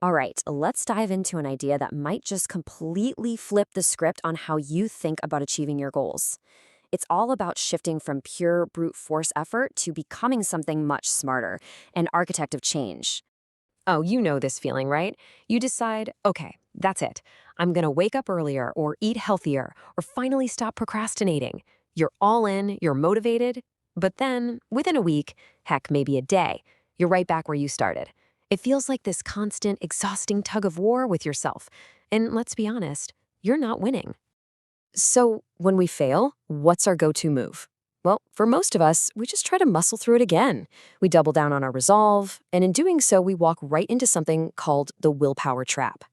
All right, let's dive into an idea that might just completely flip the script on how you think about achieving your goals. It's all about shifting from pure brute force effort to becoming something much smarter, an architect of change. Oh, you know this feeling, right? You decide, okay, that's it. I'm going to wake up earlier or eat healthier or finally stop procrastinating. You're all in, you're motivated, but then within a week, heck, maybe a day, you're right back where you started. It feels like this constant, exhausting tug of war with yourself. And let's be honest, you're not winning. So when we fail, what's our go-to move? Well, for most of us, we just try to muscle through it again. We double down on our resolve, and in doing so, we walk right into something called the willpower trap.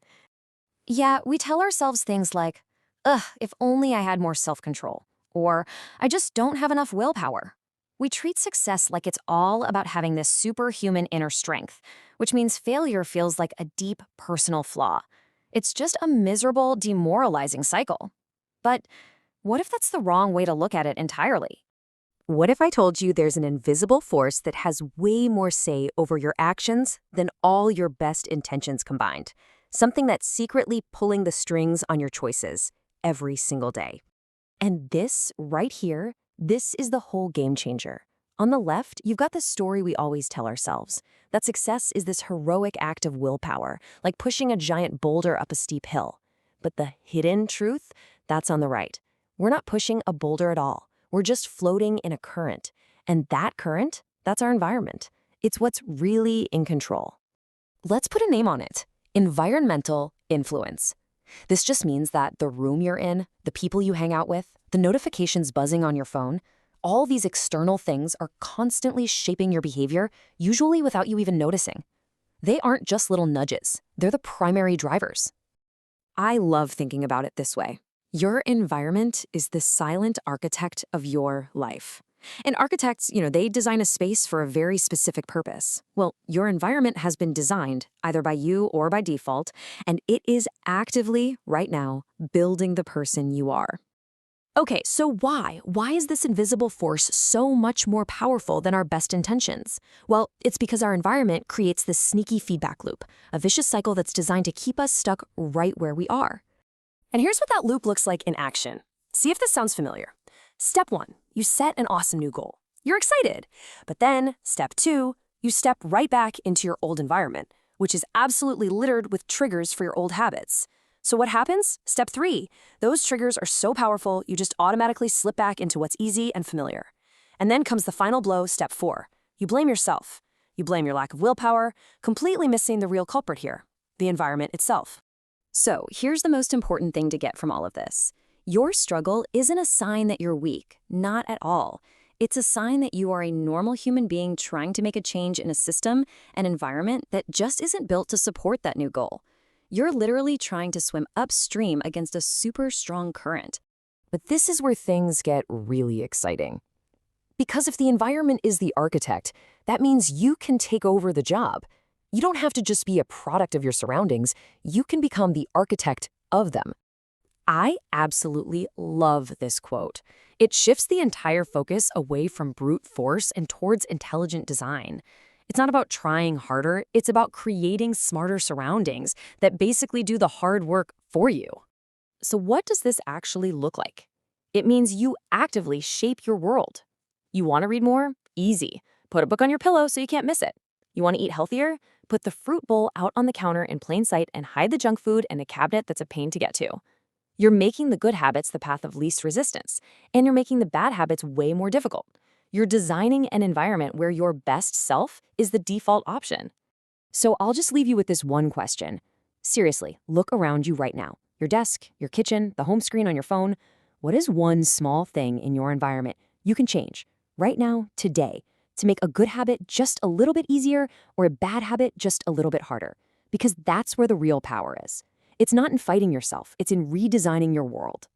Yeah, we tell ourselves things like, ugh, if only I had more self-control, or I just don't have enough willpower. We treat success like it's all about having this superhuman inner strength, which means failure feels like a deep personal flaw. It's just a miserable, demoralizing cycle. But what if that's the wrong way to look at it entirely? What if I told you there's an invisible force that has way more say over your actions than all your best intentions combined? Something that's secretly pulling the strings on your choices every single day. And this, right here, this is the whole game changer. On the left, you've got the story we always tell ourselves, that success is this heroic act of willpower, like pushing a giant boulder up a steep hill. But the hidden truth, that's on the right. We're not pushing a boulder at all. We're just floating in a current. And that current, that's our environment. It's what's really in control. Let's put a name on it. Environmental influence. This just means that the room you're in, the people you hang out with, the notifications buzzing on your phone, all these external things are constantly shaping your behavior, usually without you even noticing. They aren't just little nudges. They're the primary drivers. I love thinking about it this way. Your environment is the silent architect of your life. And architects, they design a space for a very specific purpose. Well, your environment has been designed, either by you or by default, and it is actively, right now, building the person you are. Okay, so why? Why is this invisible force so much more powerful than our best intentions? Well, it's because our environment creates this sneaky feedback loop, a vicious cycle that's designed to keep us stuck right where we are. And here's what that loop looks like in action. See if this sounds familiar. Step 1, you set an awesome new goal. You're excited. But then, step 2, you step right back into your old environment, which is absolutely littered with triggers for your old habits. So what happens? Step 3, those triggers are so powerful, you just automatically slip back into what's easy and familiar. And then comes the final blow, step 4. You blame yourself. You blame your lack of willpower, completely missing the real culprit here, the environment itself. So here's the most important thing to get from all of this. Your struggle isn't a sign that you're weak, not at all. It's a sign that you are a normal human being trying to make a change in a system and environment that just isn't built to support that new goal. You're literally trying to swim upstream against a super strong current. But this is where things get really exciting. Because if the environment is the architect, that means you can take over the job. You don't have to just be a product of your surroundings. You can become the architect of them. I absolutely love this quote. It shifts the entire focus away from brute force and towards intelligent design. It's not about trying harder, it's about creating smarter surroundings that basically do the hard work for you. So what does this actually look like? It means you actively shape your world. You want to read more? Easy. Put a book on your pillow so you can't miss it. You want to eat healthier? Put the fruit bowl out on the counter in plain sight and hide the junk food in a cabinet that's a pain to get to. You're making the good habits the path of least resistance, and you're making the bad habits way more difficult. You're designing an environment where your best self is the default option. So I'll just leave you with this one question. Seriously, look around you right now. Your desk, your kitchen, the home screen on your phone. What is one small thing in your environment you can change right now, today, to make a good habit just a little bit easier or a bad habit just a little bit harder? Because that's where the real power is. It's not in fighting yourself, it's in redesigning your world.